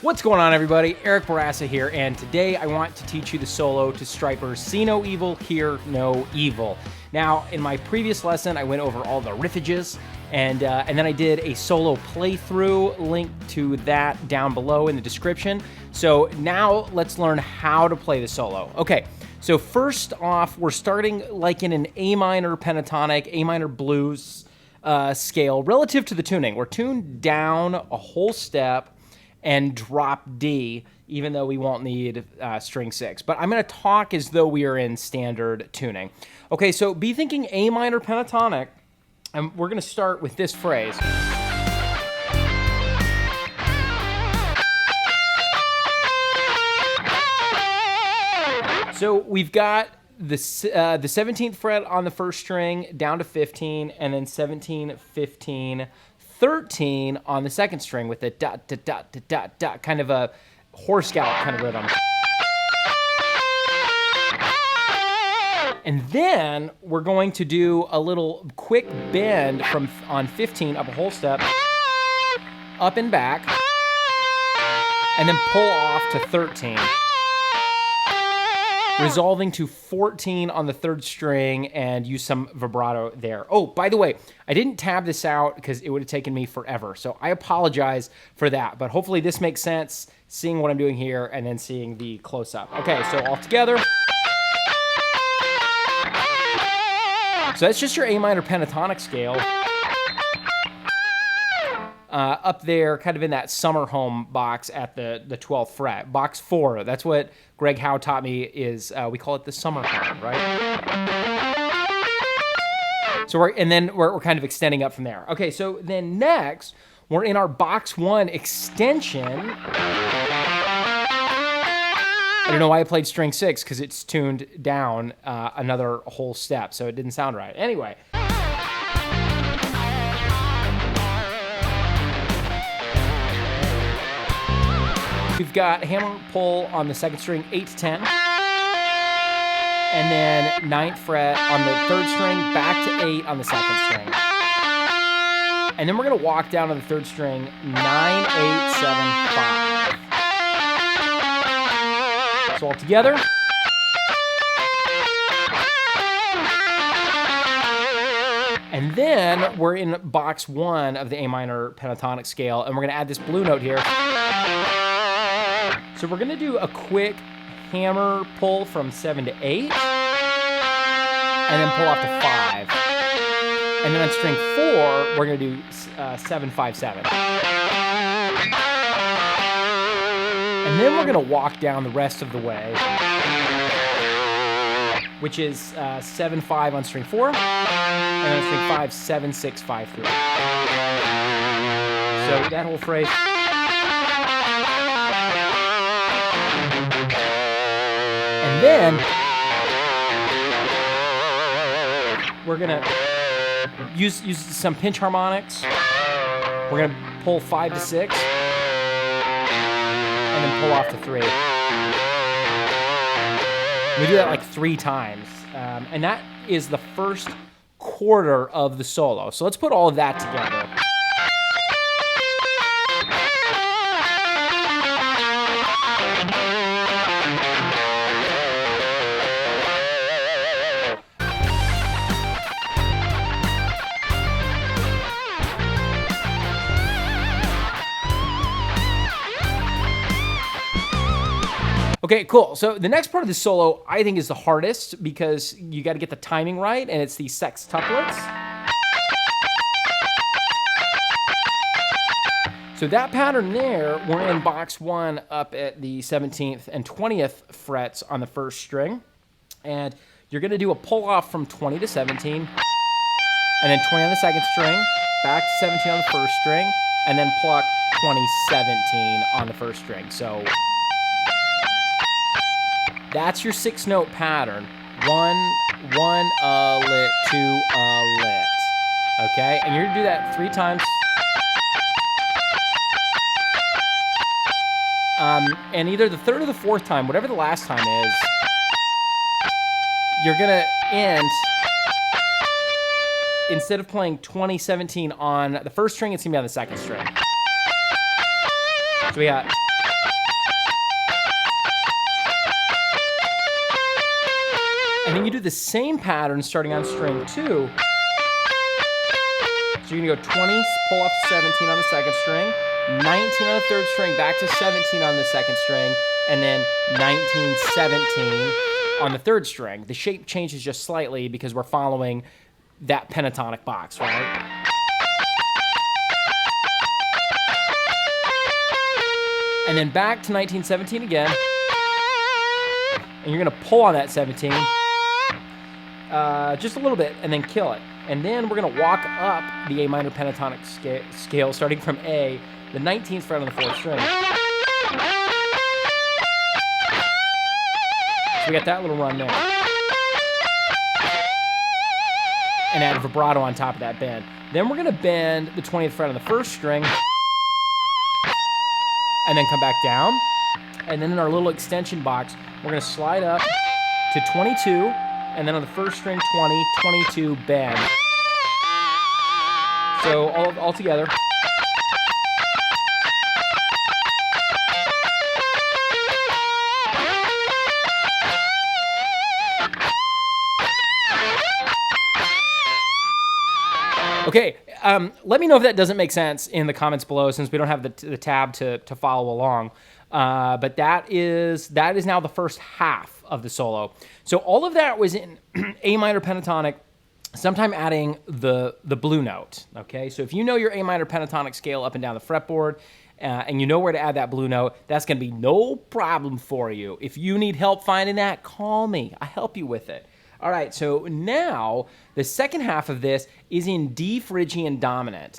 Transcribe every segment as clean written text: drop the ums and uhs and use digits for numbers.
What's going on, everybody? Eric Bourassa here, and today I want to teach you the solo to Stryper's See No Evil, Hear No Evil. Now, in my previous lesson, I went over all the riffages, and then I did a solo playthrough. Link to that down below in the description. So now let's learn how to play the solo. Okay, so first off, we're starting like in an A minor pentatonic, A minor blues scale relative to the tuning. We're tuned down a whole step and drop D, even though we won't need string 6. But I'm going to talk as though we are in standard tuning. Okay, so be thinking A minor pentatonic, and we're going to start with this phrase. So we've got the 17th fret on the first string down to 15, and then 17, 15, 13 on the second string with the dot, dot, dot, dot, dot, dot, kind of a horse gallop kind of rhythm. And then we're going to do a little quick bend on 15 up a whole step, up and back, and then pull off to 13. Resolving to 14 on the third string and use some vibrato there. Oh, by the way, I didn't tab this out because it would have taken me forever. So I apologize for that, but hopefully this makes sense, seeing what I'm doing here and then seeing the close-up. Okay, so all together. So that's just your A minor pentatonic scale. Up there, kind of in that summer home box at the 12th fret. Box 4, that's what Greg Howe taught me is, we call it the summer home, right? So we're kind of extending up from there. Okay, so then next, we're in our box 1 extension. I don't know why I played string 6, because it's tuned down another whole step, so it didn't sound right. Anyway. We've got hammer pull on the second string, 8 to 10. And then 9th fret on the third string, back to 8 on the second string. And then we're going to walk down to the third string, 9, 8, 7, 5. So all together. And then we're in box 1 of the A minor pentatonic scale, and we're going to add this blue note here. So we're going to do a quick hammer pull from 7 to 8, and then pull off to 5. And then on string 4, we're going to do 7, 5, 7. And then we're going to walk down the rest of the way, which is 7, 5 on string 4, and on string 5, 7, 6, 5, 3. So that whole phrase. And then we're gonna use some pinch harmonics. We're gonna pull 5 to 6, and then pull off to 3. We do that like 3 times, and that is the first quarter of the solo. So let's put all of that together. Okay, cool. So the next part of the solo, I think, is the hardest because you got to get the timing right, and it's the sextuplets. So that pattern there, we're in box 1 up at the 17th and 20th frets on the first string. And you're going to do a pull-off from 20 to 17, and then 20 on the second string, back to 17 on the first string, and then pluck 20, 17 on the first string. So that's your 6-note pattern. 1, 1, a lit, 2, a lit. Okay, and you're gonna do that 3 times. And either the third or the fourth time, whatever the last time is, you're gonna end, instead of playing 2017 on the first string, it's gonna be on the second string. So we got And then you do the same pattern starting on string 2. So you're gonna go 20, pull off to 17 on the second string, 19 on the third string, back to 17 on the second string, and then 19, 17 on the third string. The shape changes just slightly because we're following that pentatonic box, right? And then back to 19, 17 again. And you're gonna pull on that 17 just a little bit and then kill it. And then we're gonna walk up the A minor pentatonic scale starting from A, the 19th fret on the 4th string. So we got that little run there. And add vibrato on top of that bend. Then we're gonna bend the 20th fret on the 1st string and then come back down. And then in our little extension box, we're gonna slide up to 22, and then on the 1st string, 20, 22, bend. So all together. Okay, let me know if that doesn't make sense in the comments below, since we don't have the tab to follow along. But that is now the first half of the solo. So all of that was in A minor pentatonic, sometime adding the blue note. Okay, so if you know your A minor pentatonic scale up and down the fretboard, and you know where to add that blue note, that's going to be no problem for you. If you need help finding that, call me. I'll help you with it. All right, so now the second half of this is in D Phrygian dominant.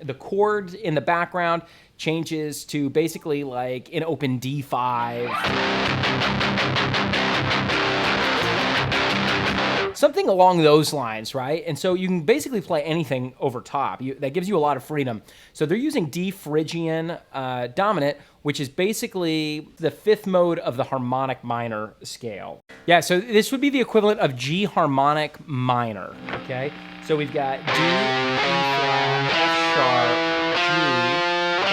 The chord in the background changes to basically like an open D5. Something along those lines, right? And so you can basically play anything over top. That gives you a lot of freedom. So they're using D Phrygian dominant, which is basically the 5th mode of the harmonic minor scale. Yeah, so this would be the equivalent of G harmonic minor, okay? So we've got D, E flat, F sharp, G,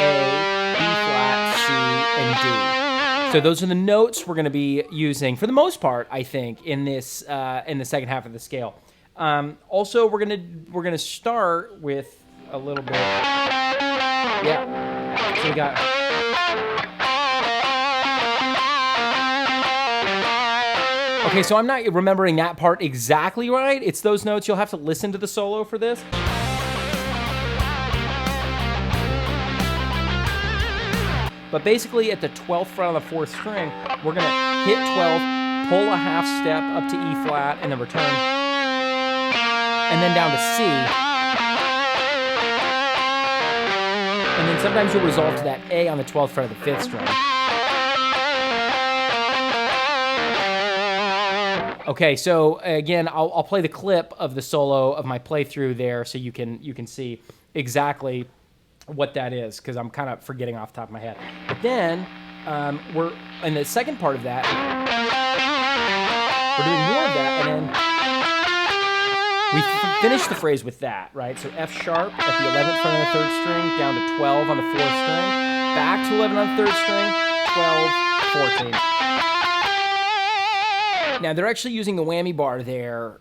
A, B flat, C, and D. So those are the notes we're going to be using for the most part, I think, in this in the second half of the scale. Also, we're gonna start with a little bit. Yeah. So we got. Okay, so I'm not remembering that part exactly right. It's those notes. You'll have to listen to the solo for this. But basically at the 12th fret on the 4th string, we're gonna hit 12, pull a half step up to E flat, and then return. And then down to C. And then sometimes you'll resolve to that A on the 12th fret of the 5th string. Okay, so again, I'll play the clip of the solo of my playthrough there so you can see exactly what that is, because I'm kind of forgetting off the top of my head. But then we're in the second part of that. We're doing more of that, and then we finish the phrase with that, right? So F sharp at the 11th fret on the 3rd string, down to 12 on the 4th string, back to 11 on the 3rd string, 12, 14. Now they're actually using the whammy bar there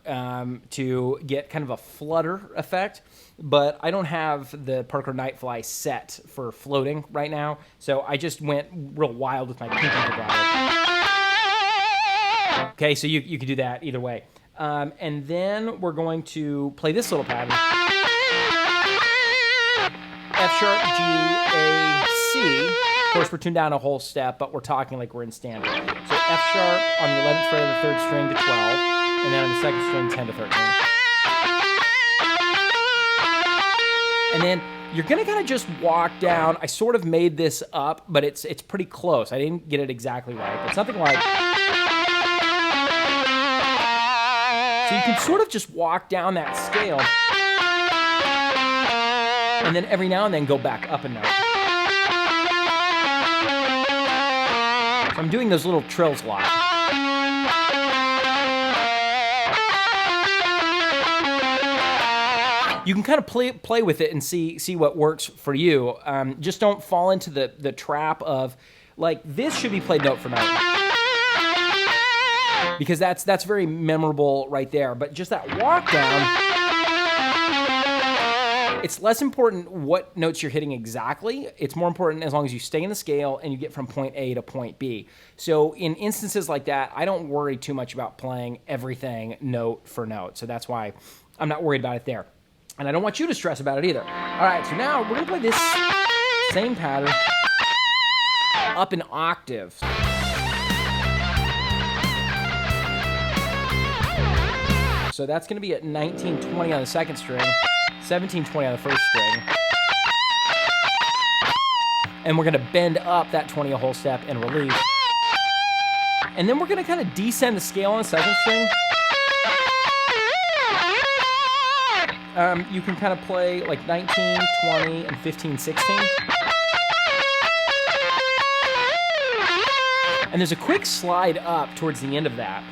to get kind of a flutter effect, but I don't have the Parker Nightfly set for floating right now, so I just went real wild with my pinky vibrato. Okay, so you could do that either way. And then we're going to play this little pattern. F sharp, G, A, C. Of course, we're tuned down a whole step, but we're talking like we're in standard. So F sharp on the 11th fret of the 3rd string to 12, and then on the 2nd string, 10 to 13. And then you're gonna kind of just walk down. I sort of made this up, but it's pretty close. I didn't get it exactly right, but something like. So you can sort of just walk down that scale, and then every now and then go back up a note. So I'm doing those little trills a lot. you can kind of play with it and see what works for you. Just don't fall into the trap of, like, this should be played note for note, because that's very memorable right there. But just that walk down, it's less important what notes you're hitting exactly. It's more important as long as you stay in the scale and you get from point A to point B. So in instances like that, I don't worry too much about playing everything note for note. So that's why I'm not worried about it there. And I don't want you to stress about it either. All right, so now we're going to play this same pattern up in octaves. So that's going to be at 1920 on the second string, 1720 on the first string. And we're going to bend up that 20 a whole step and release. And then we're going to kind of descend the scale on the second string. You can kind of play like 19, 20, and 15, 16. And there's a quick slide up towards the end of that.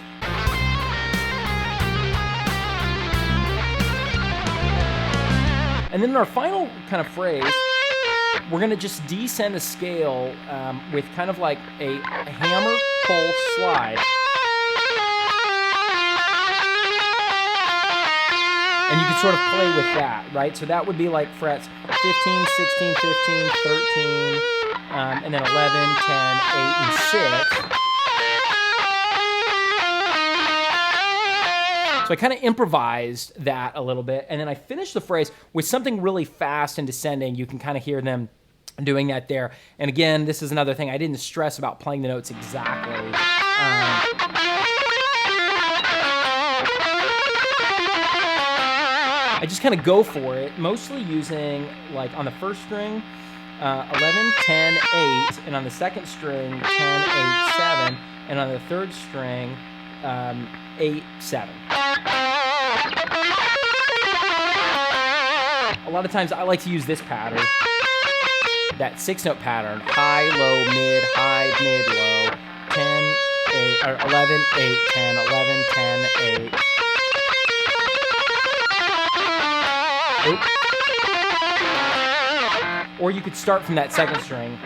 And then in our final kind of phrase, we're going to just descend the scale with kind of like a hammer, pull, slide. And you can sort of play with that, right? So that would be like frets 15, 16, 15, 13, and then 11, 10, 8, and 6. So I kind of improvised that a little bit, and then I finished the phrase with something really fast and descending. You can kind of hear them doing that there. And again, this is another thing. I didn't stress about playing the notes exactly. I just kind of go for it, mostly using, like, on the first string, 11, 10, 8, and on the second string, 10, 8, 7, and on the third string, 8, 7. A lot of times I like to use this pattern, that 6-note pattern, high, low, mid, high, mid, low, 10, 8, or 11, 8, 10, 11, 10, 8. Oops. Or you could start from that second string.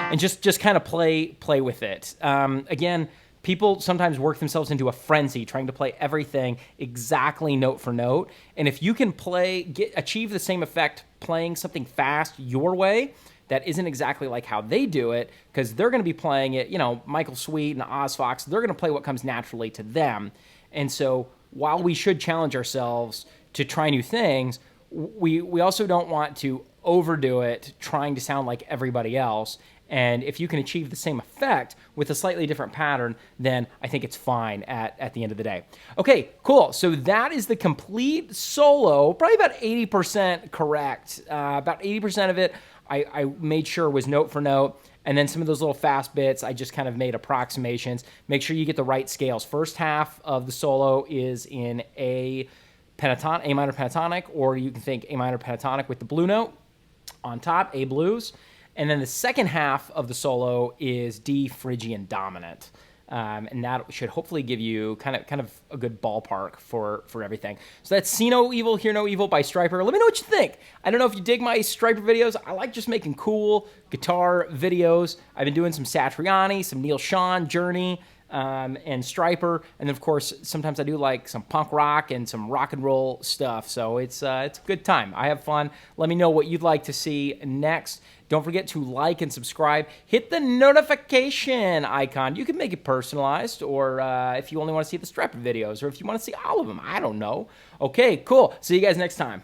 And just kind of play with it. Again, people sometimes work themselves into a frenzy trying to play everything exactly note for note. And if you can achieve the same effect playing something fast your way that isn't exactly like how they do it, because they're going to be playing it, you know, Michael Sweet and Oz Fox, they're going to play what comes naturally to them. And so while we should challenge ourselves to try new things, we also don't want to overdo it trying to sound like everybody else. And if you can achieve the same effect with a slightly different pattern, then I think it's fine at the end of the day. Okay, cool. So that is the complete solo, probably about 80% correct. About 80% of it I made sure was note for note. And then some of those little fast bits, I just kind of made approximations. Make sure you get the right scales. First half of the solo is in A minor pentatonic, or you can think A minor pentatonic with the blue note on top, A blues. And then the second half of the solo is D Phrygian dominant. And that should hopefully give you kind of a good ballpark for everything. So that's See No Evil, Hear No Evil by Stryper. Let me know what you think. I don't know if you dig my Stryper videos. I like just making cool guitar videos. I've been doing some Satriani, some Neil Schon, Journey, and Stryper. And then, of course, sometimes I do like some punk rock and some rock and roll stuff. So it's a good time. I have fun. Let me know what you'd like to see next. Don't forget to like and subscribe. Hit the notification icon. You can make it personalized, or if you only want to see the Stryper videos, or if you want to see all of them. I don't know. Okay, cool. See you guys next time.